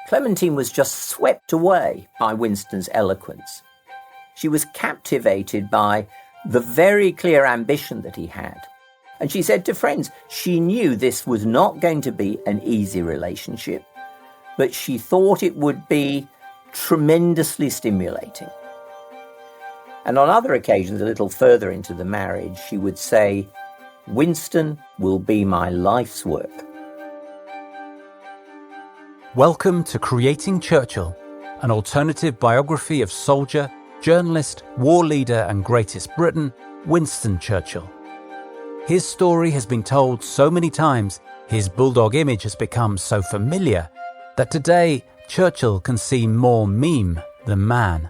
Clementine was just swept away by Winston's eloquence. She was captivated by the very clear ambition that he had. And she said to friends, she knew this was not going to be an easy relationship, but she thought it would be tremendously stimulating. And on other occasions, a little further into the marriage, she would say, Winston will be my life's work. Welcome to Creating Churchill, an alternative biography of soldier, journalist, war leader and greatest Briton, Winston Churchill. His story has been told so many times, his bulldog image has become so familiar, that today Churchill can seem more meme than man.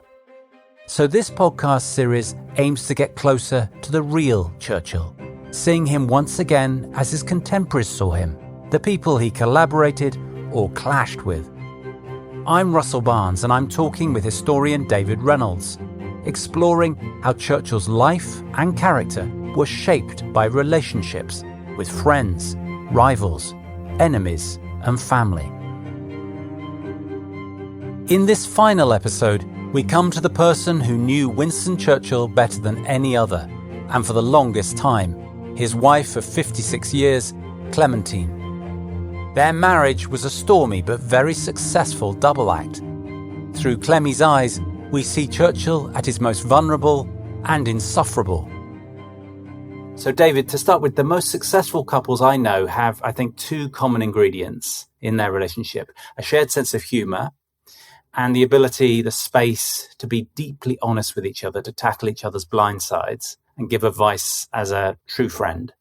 So this podcast series aims to get closer to the real Churchill, seeing him once again as his contemporaries saw him, the people he collaborated or clashed with. I'm Russell Barnes and I'm talking with historian David Reynolds, exploring how Churchill's life and character were shaped by relationships with friends, rivals, enemies and family. In this final episode, we come to the person who knew Winston Churchill better than any other, and for the longest time, his wife of 56 years, Clementine. Their marriage was a stormy but very successful double act. Through Clemmie's eyes, we see Churchill at his most vulnerable and insufferable. So David, to start with, the most successful couples I know have, I think, two common ingredients in their relationship: a shared sense of humour and the ability, the space to be deeply honest with each other, to tackle each other's blind sides and give advice as a true friend.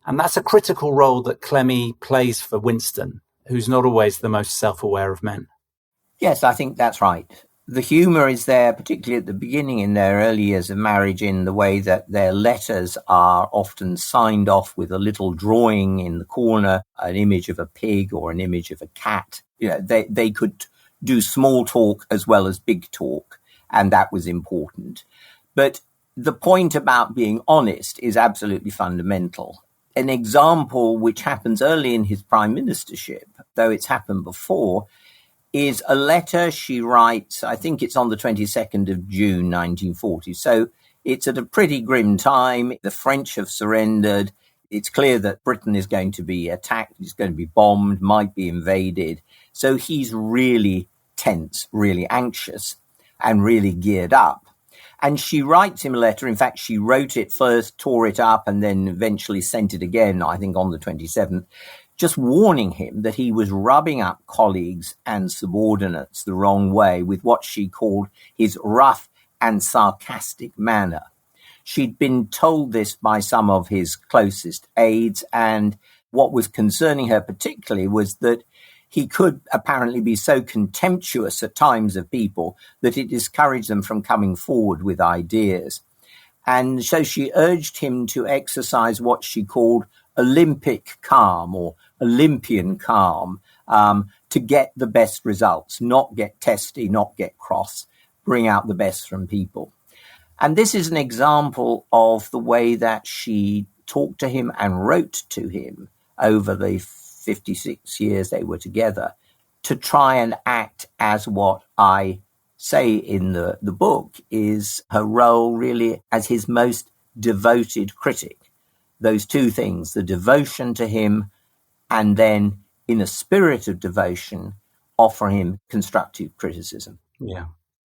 And that's a critical role that Clemmie plays for Winston, who's not always the most self-aware of men. Yes, I think that's right. The humour is there, particularly at the beginning in their early years of marriage, in the way that their letters are often signed off with a little drawing in the corner, an image of a pig or an image of a cat. You know, they could do small talk as well as big talk, and that was important. But the point about being honest is absolutely fundamental. An example which happens early in his prime ministership, though it's happened before, is a letter she writes, I think it's on the 22nd of June, 1940. So it's at a pretty grim time. The French have surrendered. It's clear that Britain is going to be attacked, it's going to be bombed, might be invaded. So he's really tense, really anxious, and really geared up. And she writes him a letter. In fact, she wrote it first, tore it up, and then eventually sent it again, I think on the 27th, just warning him that he was rubbing up colleagues and subordinates the wrong way with what she called his rough and sarcastic manner. She'd been told this by some of his closest aides, and what was concerning her particularly was that he could apparently be so contemptuous at times of people that it discouraged them from coming forward with ideas. And so she urged him to exercise what she called Olympic calm or Olympian calm, to get the best results, not get testy, not get cross, bring out the best from people. And this is an example of the way that she talked to him and wrote to him over the 56 years they were together, to try and act as what I say in the book is her role really as his most devoted critic. Those two things, the devotion to him, and then in a spirit of devotion, offer him constructive criticism. Yeah.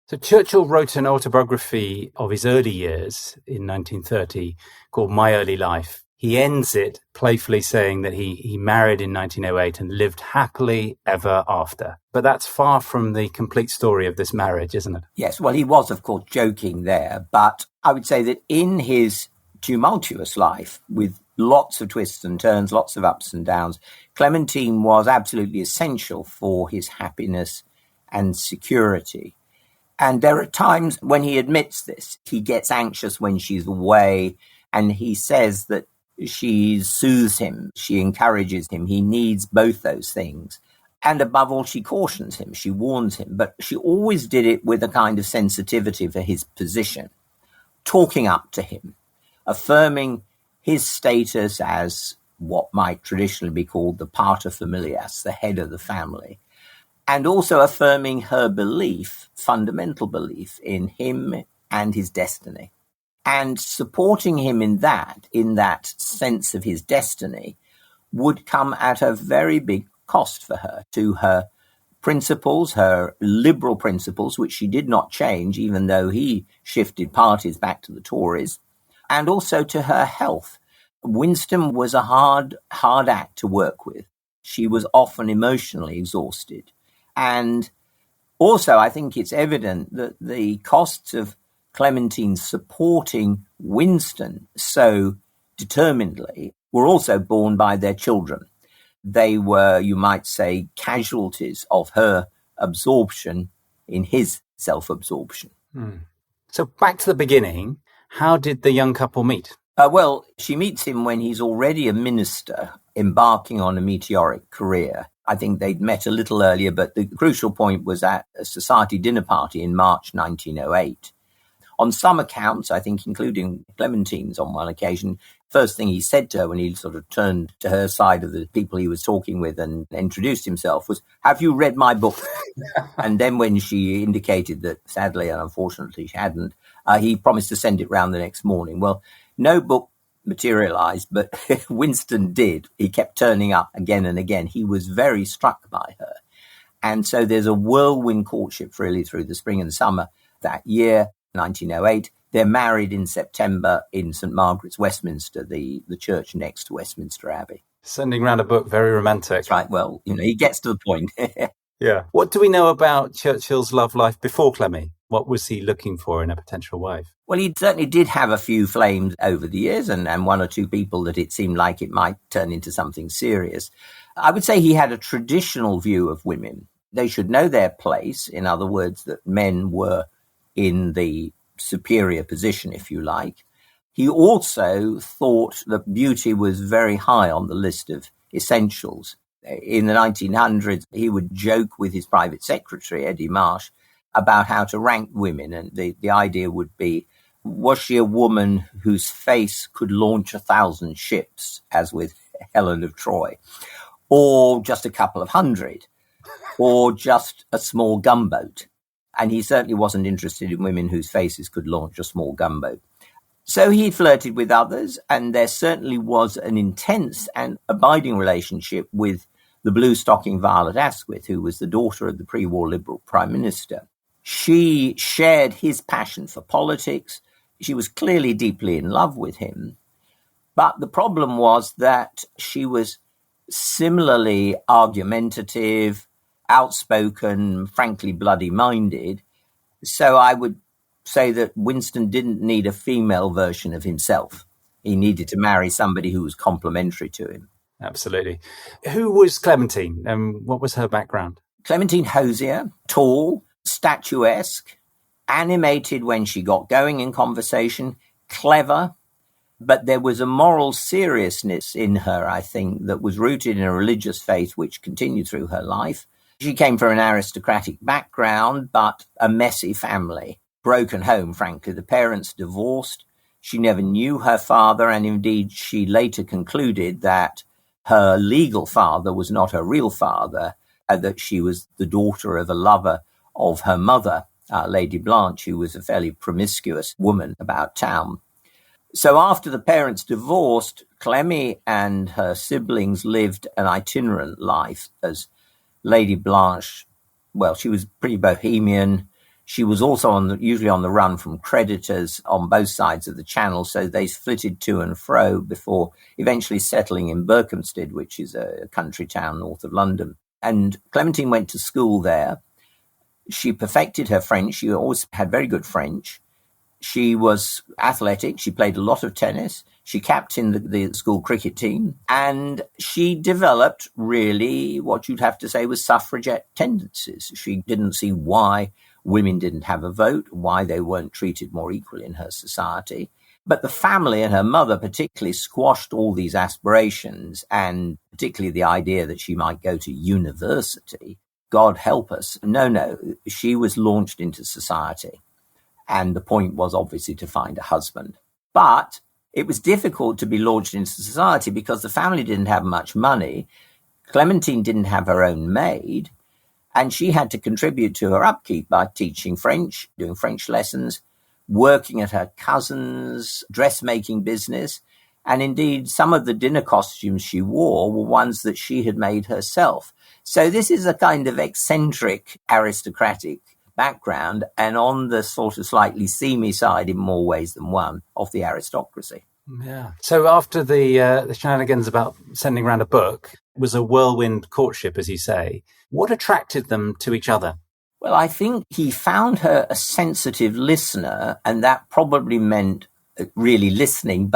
So Churchill wrote an autobiography of his early years in 1930 called My Early Life. He ends it playfully saying that he married in 1908 and lived happily ever after. But that's far from the complete story of this marriage, isn't it? Yes, well, he was, of course, joking there. But I would say that in his tumultuous life, with lots of twists and turns, lots of ups and downs, Clementine was absolutely essential for his happiness and security. And there are times when he admits this. He gets anxious when she's away, and he says that she soothes him, she encourages him. He needs both those things. And above all, she cautions him, she warns him. But she always did it with a kind of sensitivity for his position, talking up to him, affirming his status as what might traditionally be called the pater familias, the head of the family. and also affirming her belief, fundamental belief in him and his destiny. And supporting him in that sense of his destiny, would come at a very big cost for her, to her principles, her liberal principles, which she did not change, even though he shifted parties back to the Tories, and also to her health. Winston was a hard act to work with. She was often emotionally exhausted. And also, I think it's evident that the costs of Clementine supporting Winston so determinedly were also borne by their children. They were, you might say, casualties of her absorption in his self-absorption. So back to the beginning, how did the young couple meet? Well, she meets him when he's already a minister embarking on a meteoric career. I think they'd met a little earlier, but the crucial point was at a society dinner party in March 1908. On some accounts, I think including Clementine's on one occasion, first thing he said to her when he sort of turned to her side of the people he was talking with and introduced himself was, "Have you read my book?" And then when she indicated that sadly and unfortunately she hadn't, he promised to send it round the next morning. Well, no book materialized, but Winston did. He kept turning up again and again. He was very struck by her. And so there's a whirlwind courtship really through the spring and summer that year, 1908. They're married in September in St. Margaret's, Westminster, the church next to Westminster Abbey. Sending round a book, very romantic. That's right. Well, he gets to the point. Yeah. What do we know about Churchill's love life before Clemmie? What was he looking for in a potential wife? Well, he certainly did have a few flames over the years and one or two people that it seemed like it might turn into something serious. I would say he had a traditional view of women. They should know their place. In other words, that men were in the superior position, if you like. He also thought that beauty was very high on the list of essentials. In the 1900s, he would joke with his private secretary, Eddie Marsh, about how to rank women. And the idea would be, was she a woman whose face could launch 1,000 ships, as with Helen of Troy, or just a couple of hundred, or just a small gunboat? And he certainly wasn't interested in women whose faces could launch a small gunboat. So he flirted with others, and there certainly was an intense and abiding relationship with the blue-stocking Violet Asquith, who was the daughter of the pre-war Liberal Prime Minister. She shared his passion for politics. She was clearly deeply in love with him. But the problem was that she was similarly argumentative, outspoken, frankly bloody-minded. So I would say that Winston didn't need a female version of himself. He needed to marry somebody who was complementary to him. Absolutely. Who was Clementine and what was her background? Clementine Hosier, tall, statuesque, animated when she got going in conversation, clever, but there was a moral seriousness in her, I think, that was rooted in a religious faith which continued through her life. She came from an aristocratic background, but a messy family. Broken home, frankly. The parents divorced. She never knew her father, and indeed she later concluded that her legal father was not her real father, that she was the daughter of a lover of her mother, Lady Blanche, who was a fairly promiscuous woman about town. So after the parents divorced, Clemmie and her siblings lived an itinerant life as Lady Blanche. Well, she was pretty bohemian. She was also usually on the run from creditors on both sides of the channel, so they flitted to and fro before eventually settling in Berkhamsted, which is a country town north of London. And Clementine went to school there. She perfected her French. She always had very good French. She was athletic. She played a lot of tennis. She captained the school cricket team. And she developed really what you'd have to say was suffragette tendencies. She didn't see why women didn't have a vote, why they weren't treated more equally in her society. But the family and her mother particularly squashed all these aspirations, and particularly the idea that she might go to university. God help us. No, she was launched into society. And the point was obviously to find a husband. But it was difficult to be launched into society because the family didn't have much money. Clementine didn't have her own maid. And she had to contribute to her upkeep by teaching French, doing French lessons, working at her cousin's dressmaking business. And indeed, some of the dinner costumes she wore were ones that she had made herself. So this is a kind of eccentric aristocratic background, and on the sort of slightly seamy side in more ways than one of the aristocracy. Yeah. So after the shenanigans about sending around a book, it was a whirlwind courtship, as you say. What attracted them to each other? Well, I think he found her a sensitive listener, and that probably meant really listening,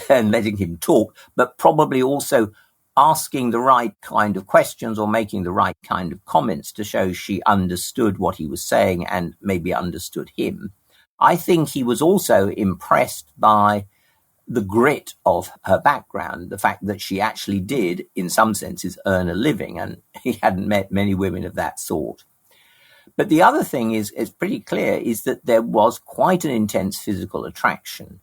and letting him talk, but probably also asking the right kind of questions or making the right kind of comments to show she understood what he was saying and maybe understood him. I think he was also impressed by the grit of her background, the fact that she actually did, in some senses, earn a living, and he hadn't met many women of that sort. But the other thing is pretty clear, is that there was quite an intense physical attraction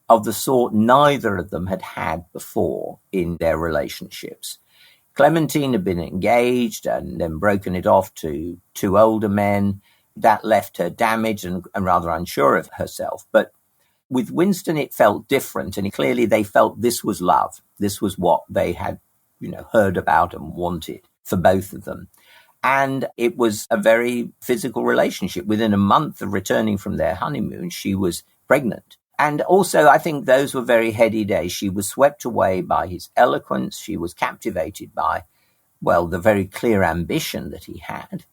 of the sort neither of them had had before in their relationships. Clementine had been engaged and then broken it off to two older men. That left her damaged and rather unsure of herself. But with Winston, it felt different, and clearly they felt this was love. This was what they had, heard about and wanted for both of them. And it was a very physical relationship. Within a month of returning from their honeymoon, she was pregnant. And also, I think those were very heady days. She was swept away by his eloquence. She was captivated by, the very clear ambition that he had.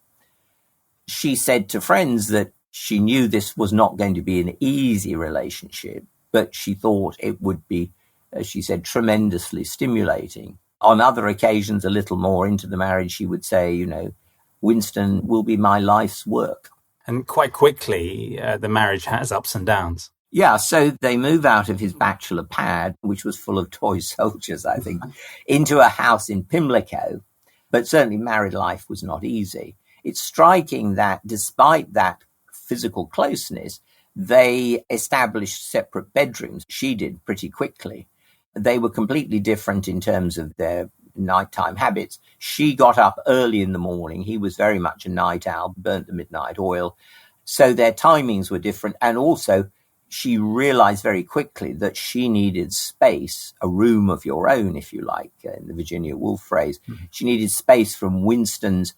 She said to friends that she knew this was not going to be an easy relationship, but she thought it would be, as she said, tremendously stimulating. On other occasions, a little more into the marriage, she would say, Winston will be my life's work. And quite quickly, the marriage has ups and downs. Yeah, so they move out of his bachelor pad, which was full of toy soldiers, I think, into a house in Pimlico. But certainly married life was not easy. It's striking that despite that physical closeness, they established separate bedrooms. She did pretty quickly. They were completely different in terms of their nighttime habits. She got up early in the morning. He was very much a night owl, burnt the midnight oil. So their timings were different. And also, she realized very quickly that she needed space, a room of your own, if you like, in the Virginia Woolf phrase. Mm-hmm. She needed space from Winston's,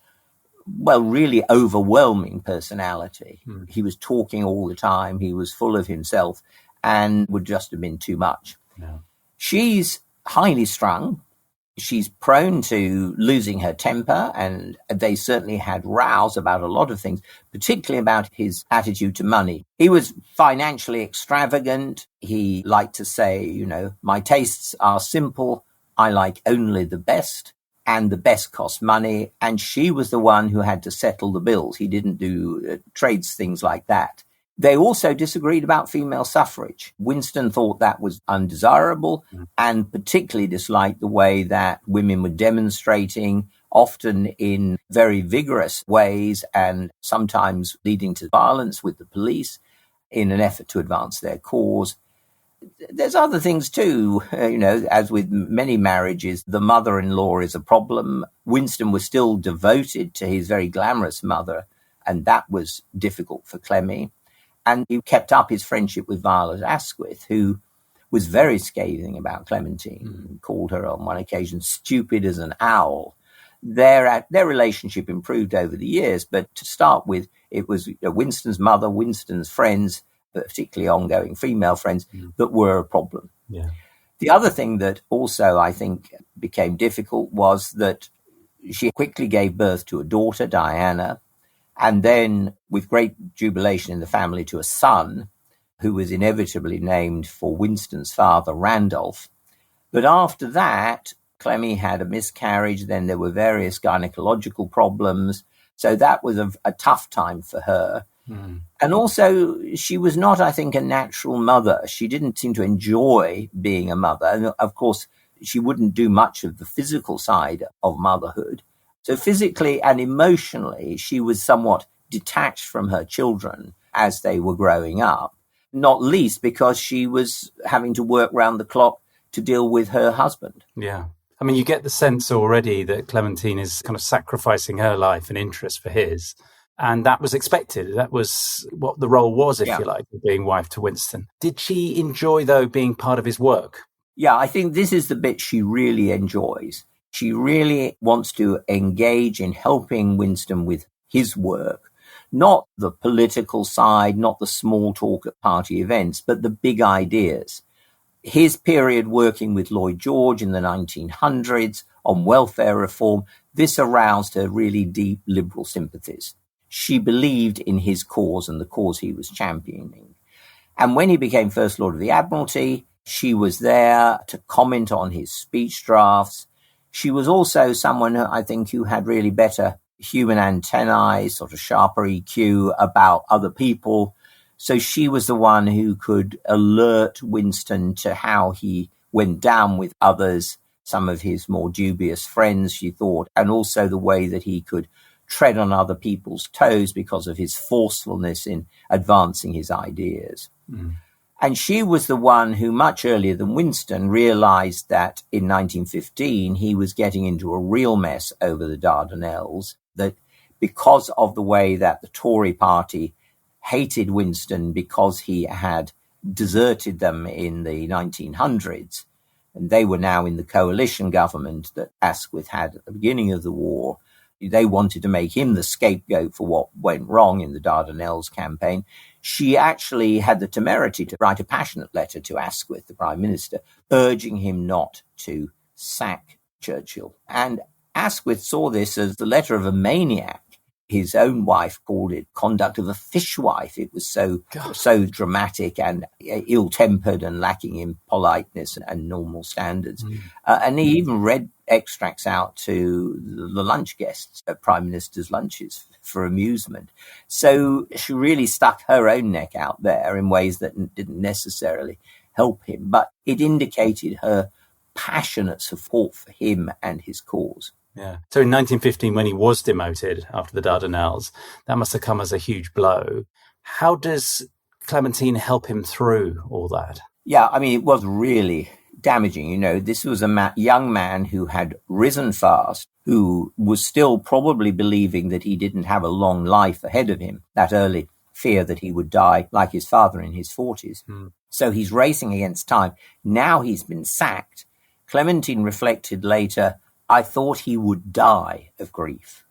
really overwhelming personality. Mm-hmm. He was talking all the time. He was full of himself and would just have been too much. Yeah. She's highly strung. She's prone to losing her temper, and they certainly had rows about a lot of things, particularly about his attitude to money. He was financially extravagant. He liked to say, my tastes are simple. I like only the best, and the best costs money. And she was the one who had to settle the bills. He didn't do trades, things like that. They also disagreed about female suffrage. Winston thought that was undesirable and particularly disliked the way that women were demonstrating, often in very vigorous ways and sometimes leading to violence with the police in an effort to advance their cause. There's other things too, as with many marriages, the mother-in-law is a problem. Winston was still devoted to his very glamorous mother, and that was difficult for Clemmie. And he kept up his friendship with Violet Asquith, who was very scathing about Clementine, called her on one occasion stupid as an owl. Their relationship improved over the years, but to start with, it was Winston's mother, Winston's friends, particularly ongoing female friends, that were a problem. Yeah. The other thing that also I think became difficult was that she quickly gave birth to a daughter, Diana, and then, with great jubilation in the family, to a son who was inevitably named for Winston's father, Randolph. But after that, Clemmie had a miscarriage. Then there were various gynecological problems. So that was a tough time for her. Mm. And also, she was not, I think, a natural mother. She didn't seem to enjoy being a mother. And of course, she wouldn't do much of the physical side of motherhood. So physically and emotionally, she was somewhat detached from her children as they were growing up, not least because she was having to work round the clock to deal with her husband. Yeah. I mean, you get the sense already that Clementine is kind of sacrificing her life and interest for his. And that was expected. That was what the role was, if you like, of being wife to Winston. Did she enjoy, though, being part of his work? Yeah, I think this is the bit she really enjoys. She really wants to engage in helping Winston with his work, not the political side, not the small talk at party events, but the big ideas. His period working with Lloyd George in the 1900s on welfare reform, this aroused her really deep liberal sympathies. She believed in his cause and the cause he was championing. And when he became First Lord of the Admiralty, she was there to comment on his speech drafts. She was also someone, I think, who had really better human antennae, sort of sharper EQ about other people. So she was the one who could alert Winston to how he went down with others, some of his more dubious friends, she thought, and also the way that he could tread on other people's toes because of his forcefulness in advancing his ideas. Mm. And she was the one who, much earlier than Winston, realized that in 1915 he was getting into a real mess over the Dardanelles, that because of the way that the Tory party hated Winston because he had deserted them in the 1900s, and they were now in the coalition government that Asquith had at the beginning of the war. They wanted to make him the scapegoat for what went wrong in the Dardanelles campaign. She actually had the temerity to write a passionate letter to Asquith, the Prime Minister, urging him not to sack Churchill. And Asquith saw this as the letter of a maniac. His own wife called it conduct of a fishwife. It was so dramatic and ill-tempered and lacking in politeness and normal standards. And he even read extracts out to the lunch guests at Prime Minister's lunches for amusement. So she really stuck her own neck out there in ways that didn't necessarily help him. But it indicated her passionate support for him and his cause. Yeah. So in 1915, when he was demoted after the Dardanelles, that must have come as a huge blow. How does Clementine help him through all that? Yeah, I mean, it was really damaging. You know, this was a young man who had risen fast, who was still probably believing that he didn't have a long life ahead of him, that early fear that he would die like his father in his 40s. So he's racing against time. Now he's been sacked. Clementine reflected later, I thought he would die of grief.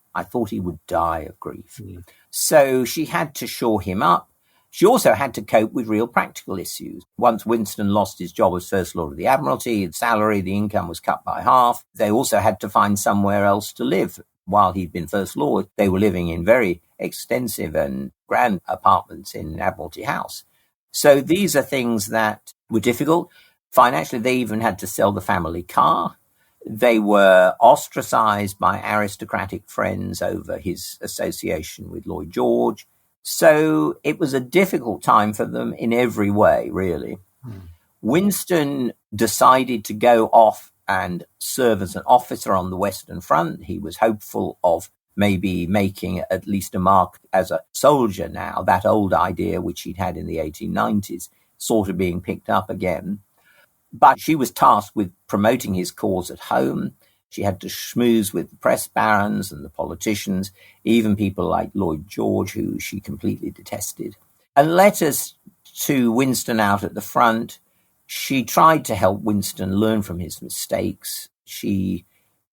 So she had to shore him up. She also had to cope with real practical issues. Once Winston lost his job as First Lord of the Admiralty, his salary, the income was cut by half. They also had to find somewhere else to live. While he'd been First Lord, they were living in very extensive and grand apartments in Admiralty House. So these are things that were difficult. Financially, they even had to sell the family car. They were ostracized by aristocratic friends over his association with Lloyd George. So it was a difficult time for them in every way, really. Winston decided to go off and serve as an officer on the Western Front. He was hopeful of maybe making at least a mark as a soldier now, that old idea which he'd had in the 1890s, sort of being picked up again. But she was tasked with promoting his cause at home. She had to schmooze with the press barons and the politicians, even people like Lloyd George, who she completely detested. And letters to Winston out at the front, she tried to help Winston learn from his mistakes. She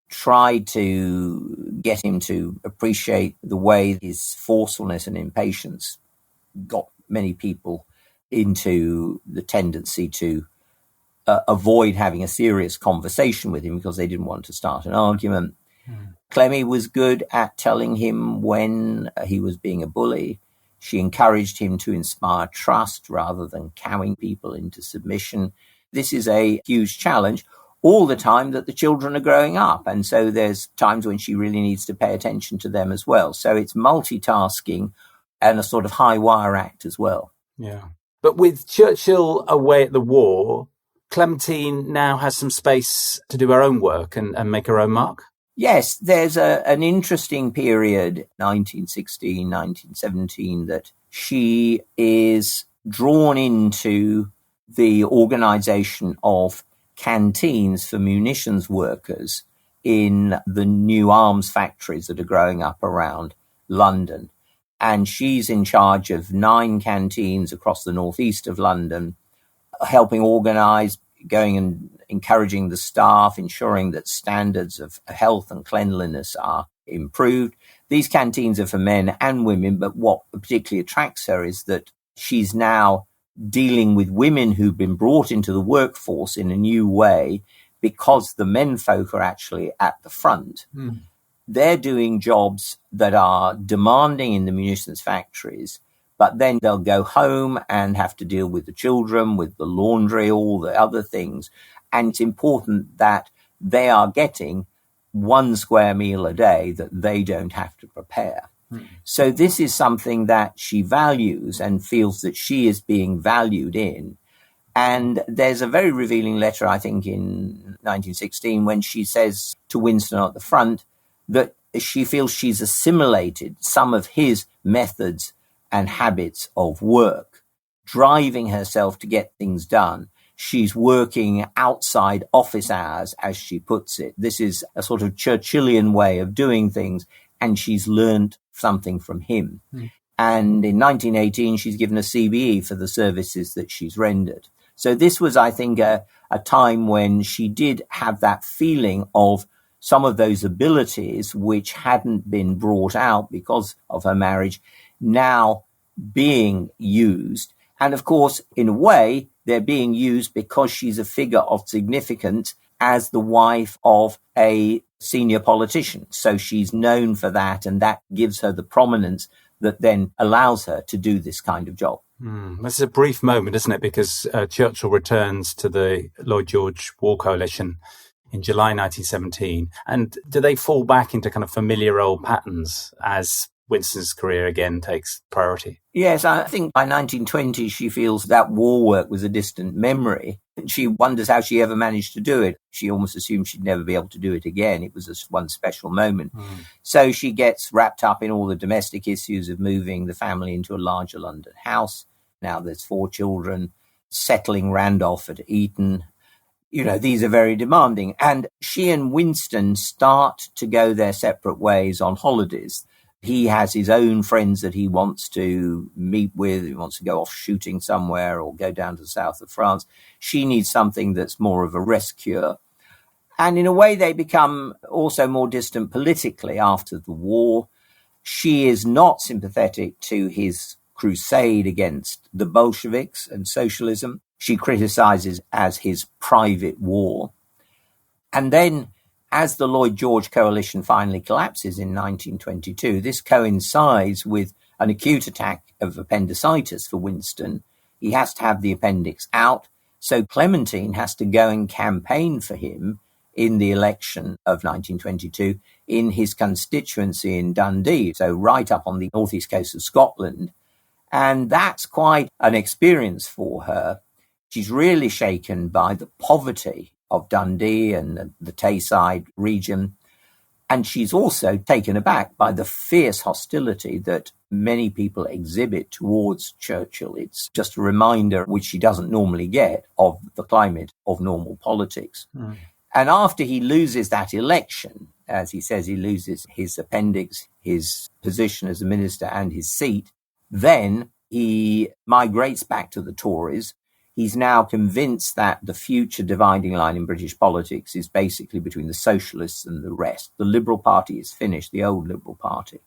tried to get him to appreciate the way his forcefulness and impatience got many people into the tendency to avoid having a serious conversation with him because they didn't want to start an argument. Clemmie was good at telling him when he was being a bully. She encouraged him to inspire trust rather than cowing people into submission. This is a huge challenge all the time that the children are growing up. And so there's times when she really needs to pay attention to them as well. So it's multitasking and a sort of high wire act as well. Yeah. But with Churchill away at the war, Clementine now has some space to do her own work and make her own mark? Yes, there's an interesting period, 1916, 1917, that she is drawn into the organization of canteens for munitions workers in the new arms factories that are growing up around London. And she's in charge of 9 canteens across the northeast of London, helping organise, going and encouraging the staff, ensuring that standards of health and cleanliness are improved. These canteens are for men and women, but what particularly attracts her is that she's now dealing with women who've been brought into the workforce in a new way because the men folk are actually at the front. They're doing jobs that are demanding in the munitions factories, but then they'll go home and have to deal with the children, with the laundry, all the other things. And it's important that they are getting 1 square meal a day that they don't have to prepare. So this is something that she values and feels that she is being valued in. And there's a very revealing letter, I think, in 1916, when she says to Winston at the front that she feels she's assimilated some of his methods and habits of work, driving herself to get things done. She's working outside office hours, as she puts it. This is a sort of Churchillian way of doing things, and she's learned something from him. And in 1918, she's given a CBE for the services that she's rendered. So this was, I think, a time when she did have that feeling of some of those abilities which hadn't been brought out because of her marriage now being used. And of course, in a way, they're being used because she's a figure of significance as the wife of a senior politician. So she's known for that, and that gives her the prominence that then allows her to do this kind of job. This is a brief moment, isn't it? Because Churchill returns to the Lloyd George War Coalition in July 1917. And do they fall back into kind of familiar old patterns as Winston's career again takes priority? Yes, I think by 1920 she feels that war work was a distant memory. She wonders how she ever managed to do it. She almost assumed she'd never be able to do it again. It was just one special moment. So she gets wrapped up in all the domestic issues of moving the family into a larger London house. Now there's 4 children, settling Randolph at Eton. You know, these are very demanding. And she and Winston start to go their separate ways on holidays. He has his own friends that he wants to meet with. He wants to go off shooting somewhere or go down to the south of France. She needs something that's more of a rest cure. And in a way, they become also more distant politically after the war. She is not sympathetic to his crusade against the Bolsheviks and socialism. She criticizes as his private war. And then, as the Lloyd George coalition finally collapses in 1922, this coincides with an acute attack of appendicitis for Winston. He has to have the appendix out. So Clementine has to go and campaign for him in the election of 1922 in his constituency in Dundee, so right up on the northeast coast of Scotland. And that's quite an experience for her. She's really shaken by the poverty of Dundee and the Tayside region. And she's also taken aback by the fierce hostility that many people exhibit towards Churchill. It's just a reminder, which she doesn't normally get, of the climate of normal politics. And after he loses that election, as he says, he loses his appendix, his position as a minister and his seat, then he migrates back to the Tories. He's now convinced that the future dividing line in British politics is basically between the socialists and the rest. The Liberal Party is finished, the old Liberal Party.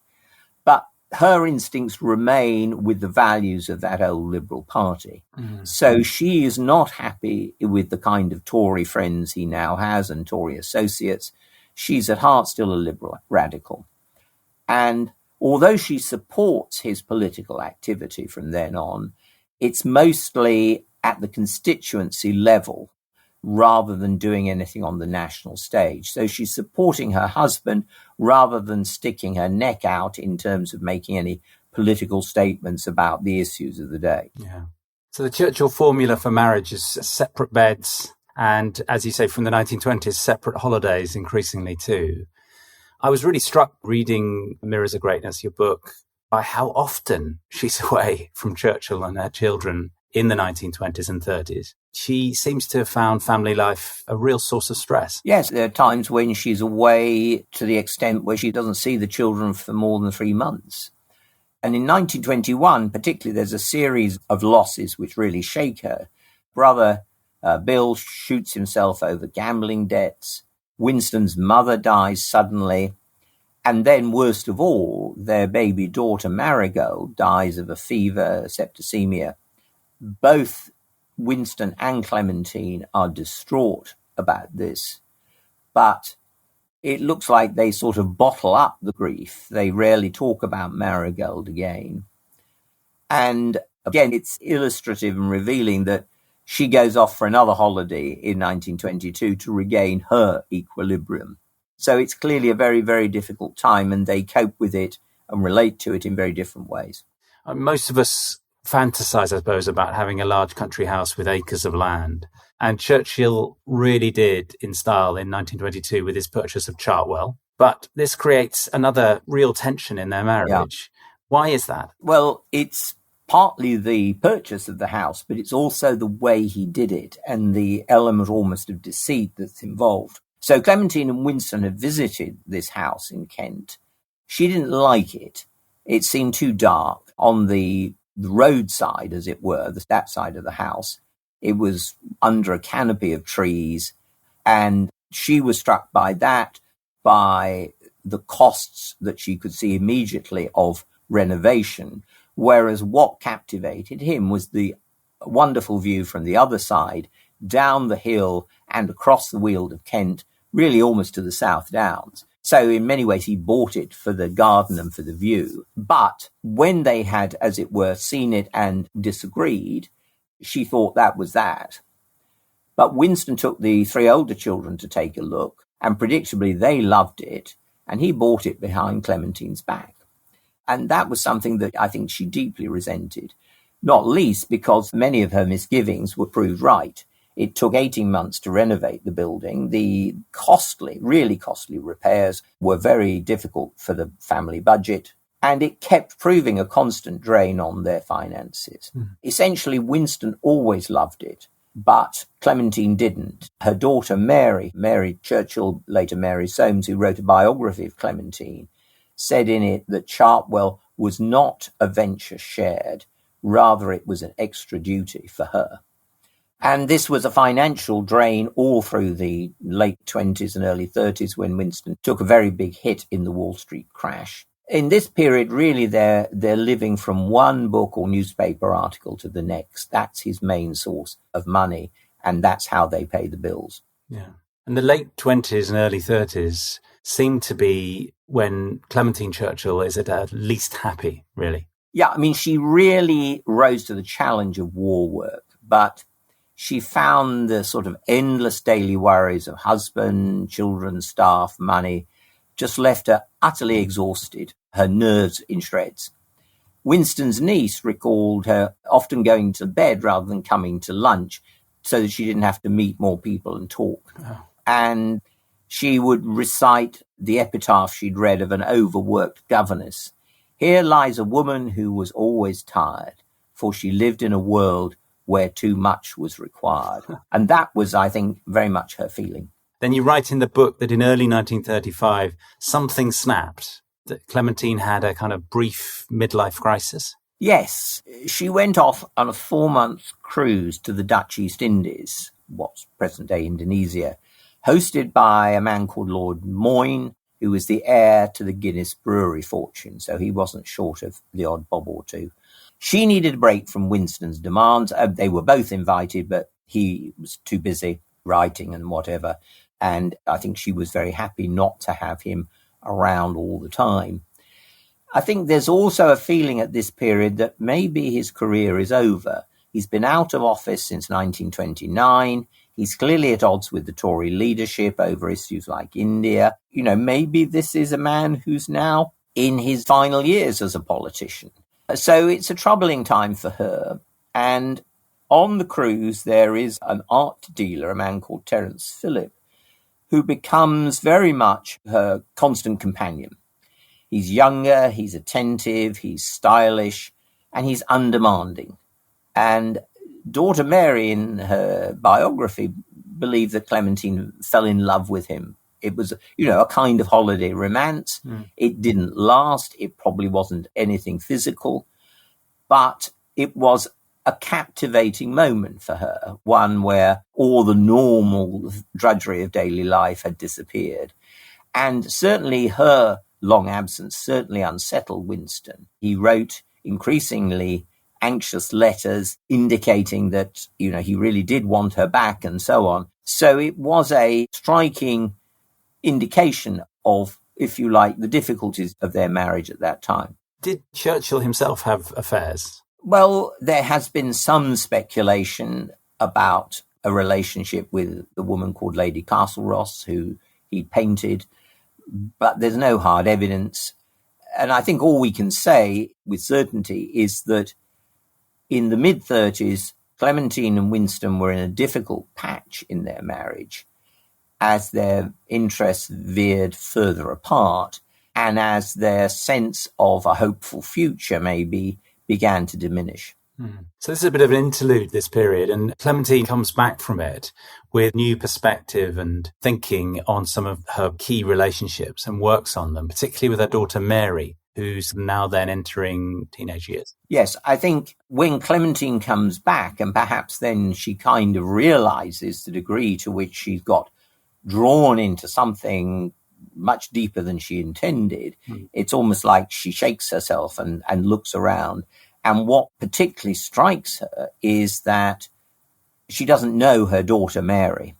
But her instincts remain with the values of that old Liberal Party. So she is not happy with the kind of Tory friends he now has and Tory associates. She's at heart still a liberal radical. And although she supports his political activity from then on, it's mostly at the constituency level rather than doing anything on the national stage. So she's supporting her husband rather than sticking her neck out in terms of making any political statements about the issues of the day. Yeah. So the Churchill formula for marriage is separate beds and, as you say, from the 1920s, separate holidays increasingly too. I was really struck reading Mirrors of Greatness, your book, by how often she's away from Churchill and her children in the 1920s and 30s. she seems to have found family life a real source of stress. Yes, there are times when she's away to the extent where she doesn't see the children for more than 3 months. And in 1921, particularly, there's a series of losses which really shake her. Brother Bill shoots himself over gambling debts. Winston's mother dies suddenly. And then, worst of all, their baby daughter Marigold dies of a fever, septicemia. Both Winston and Clementine are distraught about this, but it looks like they sort of bottle up the grief. They rarely talk about Marigold again. And again, it's illustrative and revealing that she goes off for another holiday in 1922 to regain her equilibrium. So it's clearly a very, very difficult time, and they cope with it and relate to it in very different ways. Most of us fantasize, I suppose, about having a large country house with acres of land. And Churchill really did in style in 1922 with his purchase of Chartwell. But this creates another real tension in their marriage. Yeah. Why is that? Well, it's partly the purchase of the house, but it's also the way he did it and the element almost of deceit that's involved. So Clementine and Winston had visited this house in Kent. She didn't like it. It seemed too dark on the roadside, as it were, that side of the house. It was under a canopy of trees, and she was struck by that, by the costs that she could see immediately of renovation, whereas what captivated him was the wonderful view from the other side, down the hill and across the Weald of Kent, really almost to the South Downs. So in many ways, he bought it for the garden and for the view. But when they had, as it were, seen it and disagreed, she thought that was that. But Winston took the 3 older children to take a look, and predictably they loved it, and he bought it behind Clementine's back. And that was something that I think she deeply resented, not least because many of her misgivings were proved right. It took 18 months to renovate the building. The costly, really costly repairs were very difficult for the family budget, and it kept proving a constant drain on their finances. Essentially, Winston always loved it, but Clementine didn't. Her daughter Mary Churchill, later Mary Soames, who wrote a biography of Clementine, said in it that Chartwell was not a venture shared, rather it was an extra duty for her. And this was a financial drain all through the late 20s and early 30s when Winston took a very big hit in the Wall Street crash. In this period, really, they're living from one book or newspaper article to the next. That's his main source of money, and that's how they pay the bills. Yeah. And the late 20s and early 30s seem to be when Clementine Churchill is at her least happy, really. Yeah, I mean, she really rose to the challenge of war work, but she found the sort of endless daily worries of husband, children, staff, money, just left her utterly exhausted, her nerves in shreds. Winston's niece recalled her often going to bed rather than coming to lunch so that she didn't have to meet more people and talk. Oh. And she would recite the epitaph she'd read of an overworked governess. Here lies a woman who was always tired, for she lived in a world where too much was required. And that was, I think, very much her feeling. Then you write in the book that in early 1935, something snapped, that Clementine had a kind of brief midlife crisis. Yes, she went off on a 4-month cruise to the Dutch East Indies, what's present-day Indonesia, hosted by a man called Lord Moyne, who was the heir to the Guinness brewery fortune, so he wasn't short of the odd bob or two. She needed a break from Winston's demands. They were both invited, but he was too busy writing and whatever. And I think she was very happy not to have him around all the time. I think there's also a feeling at this period that maybe his career is over. He's been out of office since 1929. He's clearly at odds with the Tory leadership over issues like India. You know, maybe this is a man who's now in his final years as a politician. So it's a troubling time for her. And on the cruise, there is an art dealer, a man called Terence Phillip, who becomes very much her constant companion. He's younger, he's attentive, he's stylish, and he's undemanding. And daughter Mary, in her biography, believed that Clementine fell in love with him. It was, a kind of holiday romance. It didn't last. It probably wasn't anything physical, but it was a captivating moment for her, one where all the normal drudgery of daily life had disappeared. And certainly her long absence certainly unsettled Winston. He wrote increasingly anxious letters indicating that, he really did want her back and so on. So it was a striking indication of, if you like, the difficulties of their marriage at that time. Did Churchill himself have affairs? Well, there has been some speculation about a relationship with a woman called Lady Castleross, who he painted, but there's no hard evidence. And I think all we can say with certainty is that in the mid-30s, Clementine and Winston were in a difficult patch in their marriage as their interests veered further apart and as their sense of a hopeful future maybe began to diminish. So this is a bit of an interlude, this period, and Clementine comes back from it with new perspective and thinking on some of her key relationships and works on them, particularly with her daughter Mary, who's now then entering teenage years. Yes, I think when Clementine comes back, and perhaps then she kind of realizes the degree to which she's got drawn into something much deeper than she intended, it's almost like she shakes herself and looks around. And what particularly strikes her is that she doesn't know her daughter Mary.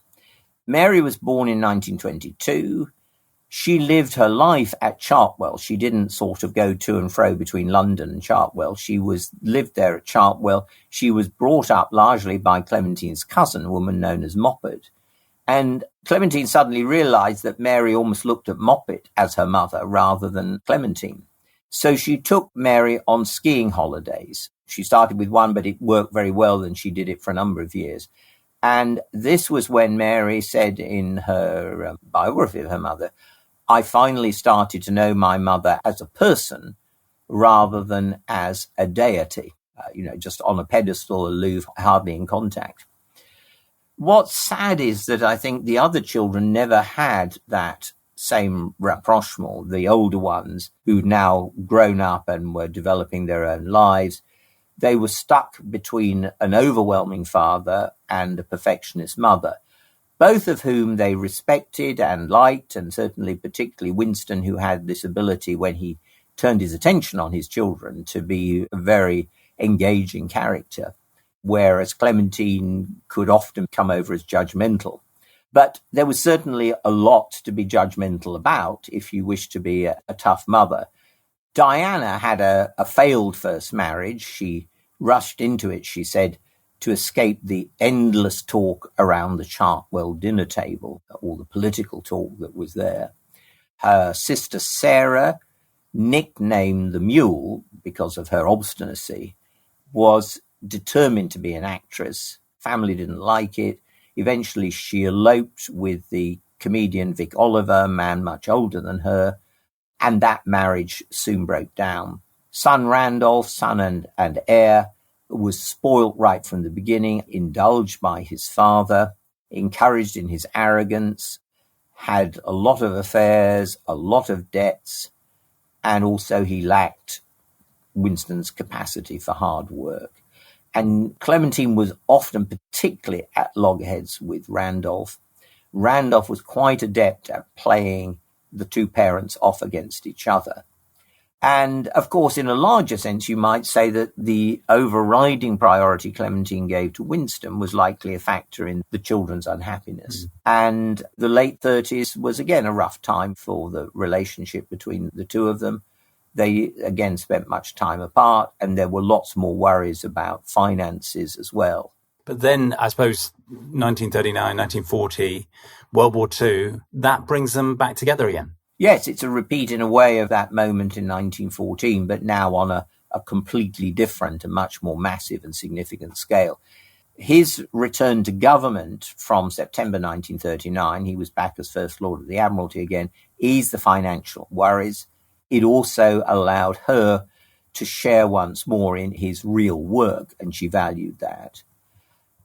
Mary was born in 1922. She lived her life at Chartwell. She didn't sort of go to and fro between London and Chartwell. She lived there at Chartwell. She was brought up largely by Clementine's cousin, a woman known as Moppet. And Clementine suddenly realized that Mary almost looked at Moppet as her mother rather than Clementine. So she took Mary on skiing holidays. She started with one, but it worked very well, and she did it for a number of years. And this was when Mary said in her biography of her mother, I finally started to know my mother as a person rather than as a deity, just on a pedestal, aloof, hardly in contact. What's sad is that I think the other children never had that same rapprochement, the older ones who'd now grown up and were developing their own lives. They were stuck between an overwhelming father and a perfectionist mother, both of whom they respected and liked, and certainly particularly Winston, who had this ability when he turned his attention on his children to be a very engaging character, whereas Clementine could often come over as judgmental. But there was certainly a lot to be judgmental about if you wish to be a tough mother. Diana had a failed first marriage. She rushed into it, she said, to escape the endless talk around the Chartwell dinner table, all the political talk that was there. Her sister Sarah, nicknamed the Mule because of her obstinacy, was determined to be an actress. Family didn't like it. Eventually she eloped with the comedian Vic Oliver, a man much older than her, and that marriage soon broke down. Son Randolph, son and heir, was spoilt right from the beginning, indulged by his father, encouraged in his arrogance, had a lot of affairs, a lot of debts, and also he lacked Winston's capacity for hard work. And Clementine was often particularly at loggerheads with Randolph. Randolph was quite adept at playing the two parents off against each other. And of course, in a larger sense, you might say that the overriding priority Clementine gave to Winston was likely a factor in the children's unhappiness. And the late 30s was again a rough time for the relationship between the two of them. They again spent much time apart, and there were lots more worries about finances as well. But then, I suppose, 1939, 1940, World War II, that brings them back together again. Yes, it's a repeat in a way of that moment in 1914, but now on a completely different and much more massive and significant scale. His return to government from September 1939, he was back as First Lord of the Admiralty again, eased the financial worries. It also allowed her to share once more in his real work, and she valued that.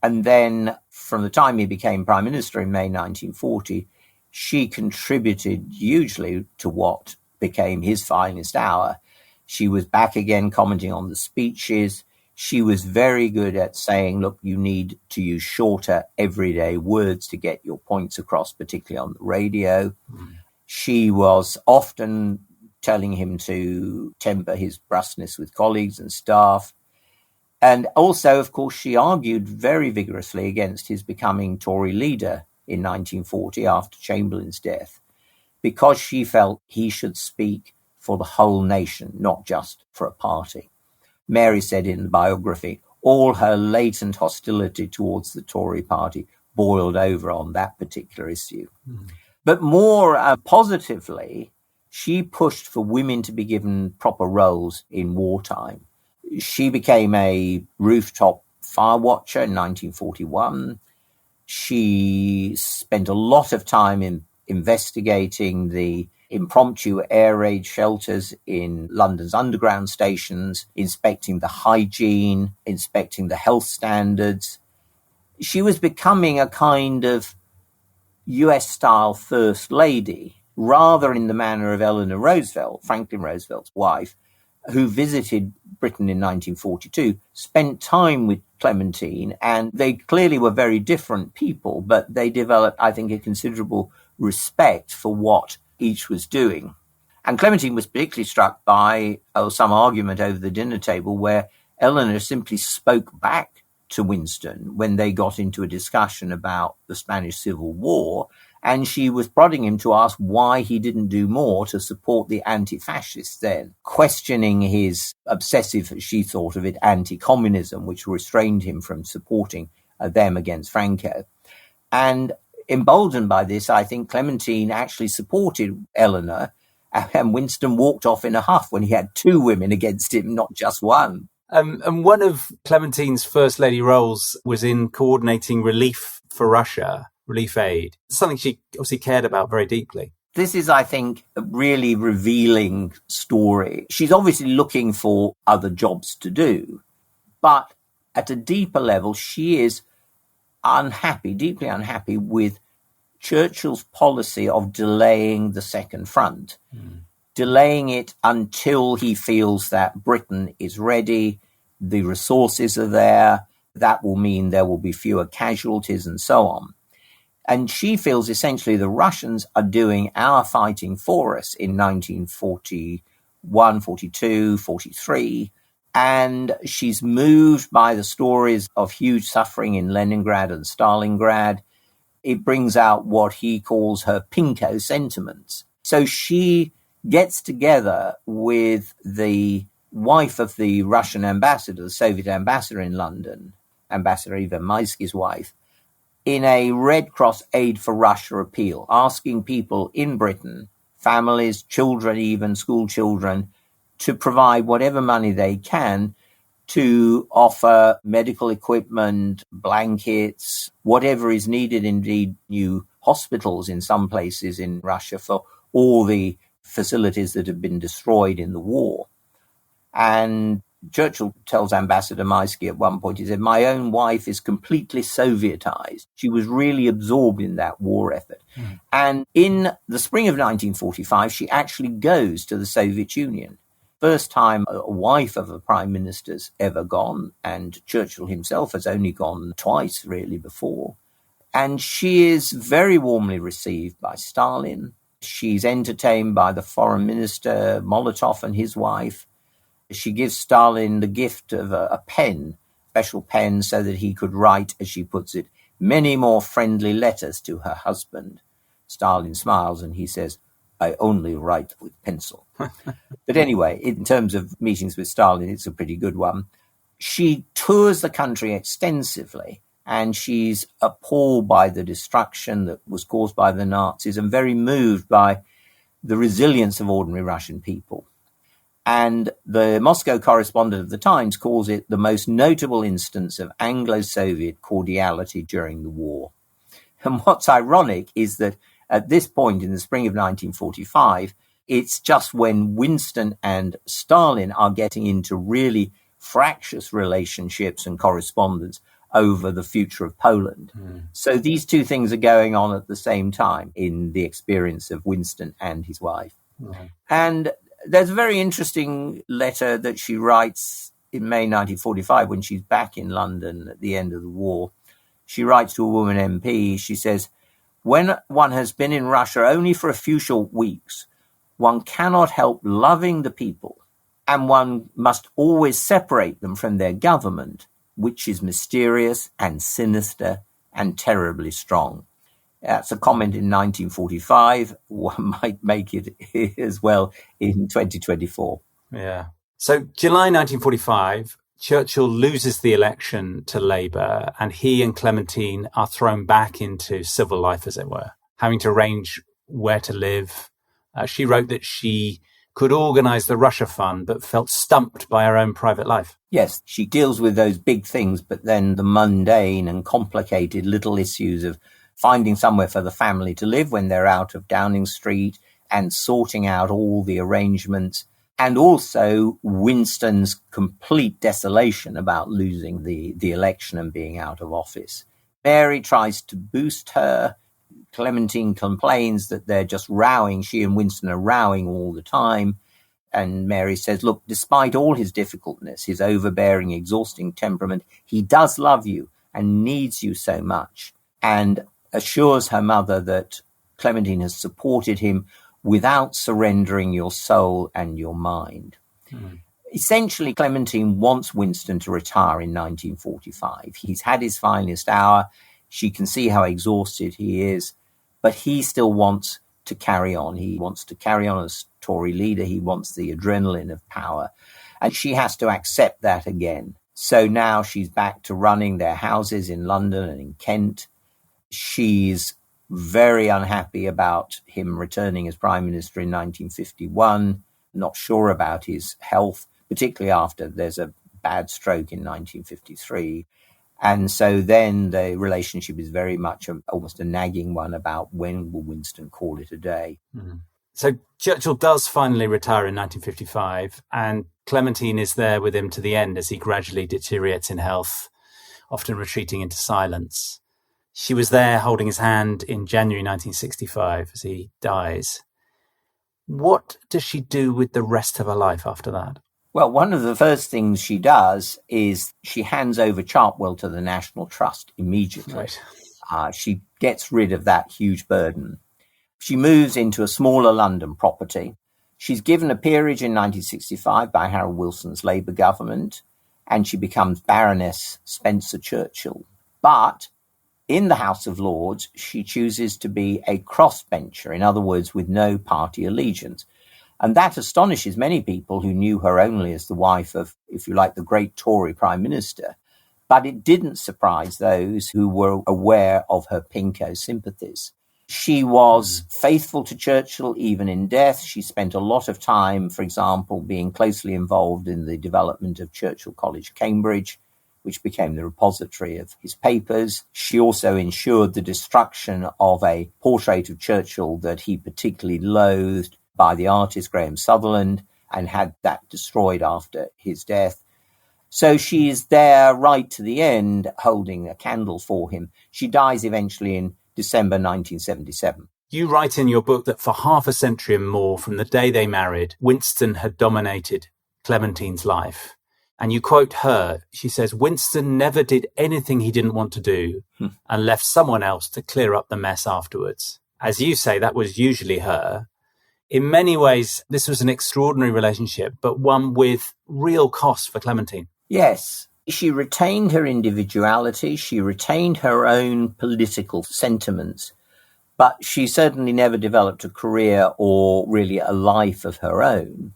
And then from the time he became Prime Minister in May 1940, she contributed hugely to what became his finest hour. She was back again commenting on the speeches. She was very good at saying, look, you need to use shorter, everyday words to get your points across, particularly on the radio. She was often telling him to temper his brusqueness with colleagues and staff. And also, of course, she argued very vigorously against his becoming Tory leader in 1940 after Chamberlain's death, because she felt he should speak for the whole nation, not just for a party. Mary said in the biography, all her latent hostility towards the Tory party boiled over on that particular issue. But more positively, she pushed for women to be given proper roles in wartime. She became a rooftop fire watcher in 1941. She spent a lot of time in investigating the impromptu air raid shelters in London's underground stations, inspecting the hygiene, inspecting the health standards. She was becoming a kind of US-style first lady, rather in the manner of Eleanor Roosevelt, Franklin Roosevelt's wife, who visited Britain in 1942, spent time with Clementine, and they clearly were very different people, but they developed, I think, a considerable respect for what each was doing. And Clementine was particularly struck by some argument over the dinner table where Eleanor simply spoke back to Winston when they got into a discussion about the Spanish Civil War, and she was prodding him to ask why he didn't do more to support the anti-fascists then, questioning his obsessive, as she thought of it, anti-communism, which restrained him from supporting them against Franco. And emboldened by this, I think Clementine actually supported Eleanor, and Winston walked off in a huff when he had two women against him, not just one. And one of Clementine's first lady roles was in coordinating relief for Russia, relief aid, something she obviously cared about very deeply. This is, I think, a really revealing story. She's obviously looking for other jobs to do, but at a deeper level, she is unhappy, deeply unhappy with Churchill's policy of delaying the Second Front, delaying it until he feels that Britain is ready, the resources are there, that will mean there will be fewer casualties and so on. And she feels essentially the Russians are doing our fighting for us in 1941, 42, 43. And she's moved by the stories of huge suffering in Leningrad and Stalingrad. It brings out what he calls her pinko sentiments. So she gets together with the wife of the Russian ambassador, the Soviet ambassador in London, Ambassador Ivan Maisky's wife, in a Red Cross Aid for Russia appeal, asking people in Britain, families, children, even school children, to provide whatever money they can to offer medical equipment, blankets, whatever is needed, indeed new hospitals in some places in Russia for all the facilities that have been destroyed in the war. And Churchill tells Ambassador Maisky at one point, he said, my own wife is completely Sovietized. She was really absorbed in that war effort. And in the spring of 1945, she actually goes to the Soviet Union. First time a wife of a prime minister's ever gone, and Churchill himself has only gone twice really before. And she is very warmly received by Stalin. She's entertained by the foreign minister, Molotov, and his wife. She gives Stalin the gift of a pen, special pen, so that he could write, as she puts it, many more friendly letters to her husband. Stalin smiles and he says, I only write with pencil. But anyway, in terms of meetings with Stalin, it's a pretty good one. She tours the country extensively, and she's appalled by the destruction that was caused by the Nazis and very moved by the resilience of ordinary Russian people. And the Moscow correspondent of the Times calls it the most notable instance of Anglo-Soviet cordiality during the war. And what's ironic is that at this point in the spring of 1945, it's just when Winston and Stalin are getting into really fractious relationships and correspondence over the future of Poland. So these two things are going on at the same time in the experience of Winston and his wife. And there's a very interesting letter that she writes in May 1945 when she's back in London at the end of the war. She writes to a woman MP. She says, "When one has been in Russia only for a few short weeks, one cannot help loving the people, and one must always separate them from their government, which is mysterious and sinister and terribly strong." That's a comment in 1945. One might make it as well in 2024. Yeah. So July 1945, Churchill loses the election to Labour, and he and Clementine are thrown back into civil life, as it were, having to arrange where to live. She wrote that she could organise the Russia Fund, but felt stumped by her own private life. Yes, she deals with those big things, but then the mundane and complicated little issues of finding somewhere for the family to live when they're out of Downing Street and sorting out all the arrangements, and also Winston's complete desolation about losing the election and being out of office. Mary tries to boost her. Clementine complains that they're just rowing. She and Winston are rowing all the time. And Mary says, look, despite all his difficultness, his overbearing, exhausting temperament, he does love you and needs you so much, and assures her mother that Clementine has supported him without surrendering your soul and your mind. Essentially, Clementine wants Winston to retire in 1945. He's had his finest hour. She can see how exhausted he is, but he still wants to carry on. He wants to carry on as Tory leader. He wants the adrenaline of power. And she has to accept that again. So now she's back to running their houses in London and in Kent. She's very unhappy about him returning as Prime Minister in 1951, not sure about his health, particularly after there's a bad stroke in 1953. And so then the relationship is very much almost a nagging one about when will Winston call it a day. So Churchill does finally retire in 1955, and Clementine is there with him to the end as he gradually deteriorates in health, often retreating into silence. She was there holding his hand in January 1965 as he dies. What does she do with the rest of her life after that? Well, one of the first things she does is she hands over Chartwell to the National Trust immediately. Right. She gets rid of that huge burden. She moves into a smaller London property. She's given a peerage in 1965 by Harold Wilson's Labour government, and she becomes Baroness Spencer Churchill. But in the House of Lords, she chooses to be a crossbencher, in other words, with no party allegiance. And that astonishes many people who knew her only as the wife of, if you like, the great Tory Prime Minister. But it didn't surprise those who were aware of her pinko sympathies. She was faithful to Churchill even in death. She spent a lot of time, for example, being closely involved in the development of Churchill College, Cambridge, which became the repository of his papers. She also ensured the destruction of a portrait of Churchill that he particularly loathed by the artist Graham Sutherland, and had that destroyed after his death. So she is there right to the end, holding a candle for him. She dies eventually in December 1977. You write in your book that for half a century and more from the day they married, Winston had dominated Clementine's life. And you quote her. She says, Winston never did anything he didn't want to do and left someone else to clear up the mess afterwards. As you say, that was usually her. In many ways, this was an extraordinary relationship, but one with real cost for Clementine. Yes. She retained her individuality. She retained her own political sentiments, but she certainly never developed a career or really a life of her own.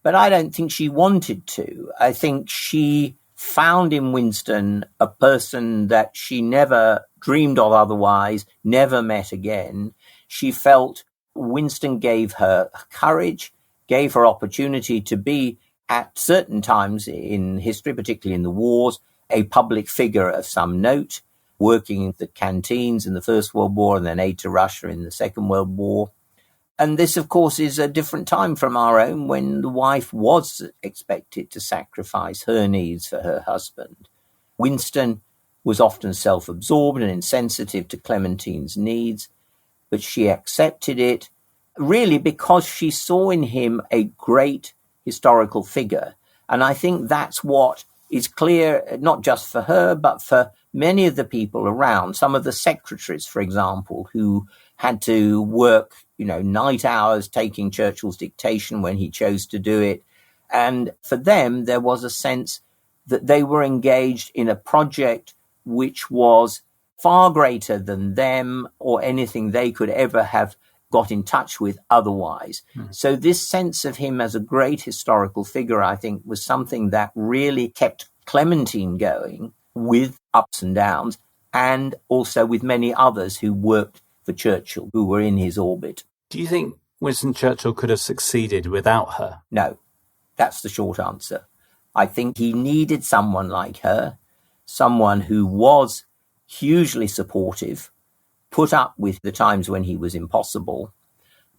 But I don't think she wanted to. I think she found in Winston a person that she never dreamed of otherwise, never met again. She felt Winston gave her courage, gave her opportunity to be, at certain times in history, particularly in the wars, a public figure of some note, working in the canteens in the First World War and then aid to Russia in the Second World War. And this, of course, is a different time from our own, when the wife was expected to sacrifice her needs for her husband. Winston was often self-absorbed and insensitive to Clementine's needs, but she accepted it really because she saw in him a great historical figure. And I think that's what is clear, not just for her, but for many of the people around. Some of the secretaries, for example, who had to work, night hours taking Churchill's dictation when he chose to do it. And for them, there was a sense that they were engaged in a project which was far greater than them or anything they could ever have got in touch with otherwise. So this sense of him as a great historical figure, I think, was something that really kept Clementine going with ups and downs, and also with many others who worked for Churchill, who were in his orbit. Do you think Winston Churchill could have succeeded without her? No, that's the short answer. I think he needed someone like her, someone who was hugely supportive, put up with the times when he was impossible,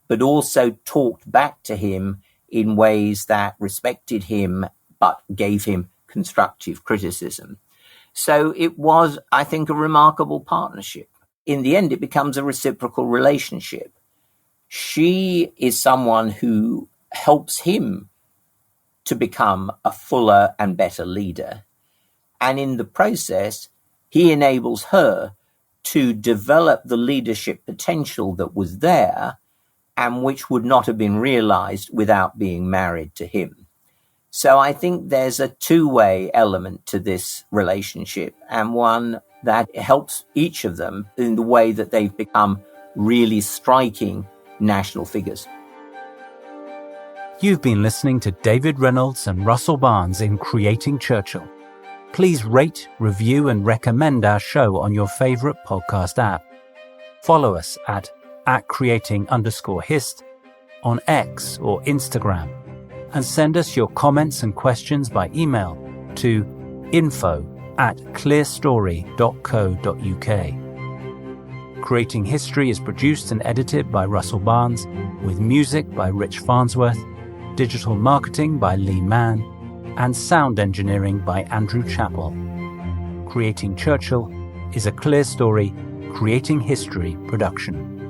but also talked back to him in ways that respected him but gave him constructive criticism. So it was, I think, a remarkable partnership. In the end, it becomes a reciprocal relationship. She is someone who helps him to become a fuller and better leader. And in the process, he enables her to develop the leadership potential that was there and which would not have been realized without being married to him. So I think there's a two-way element to this relationship, and one that helps each of them in the way that they've become really striking national figures. You've been listening to David Reynolds and Russell Barnes in Creating Churchill. Please rate, review, and recommend our show on your favorite podcast app. Follow us at @creating_hist on X or Instagram, and send us your comments and questions by email to info@clearstory.co.uk. Creating History is produced and edited by Russell Barnes, with music by Rich Farnsworth, digital marketing by Lee Mann, and sound engineering by Andrew Chappell. Creating Churchill is a Clear Story, Creating History production.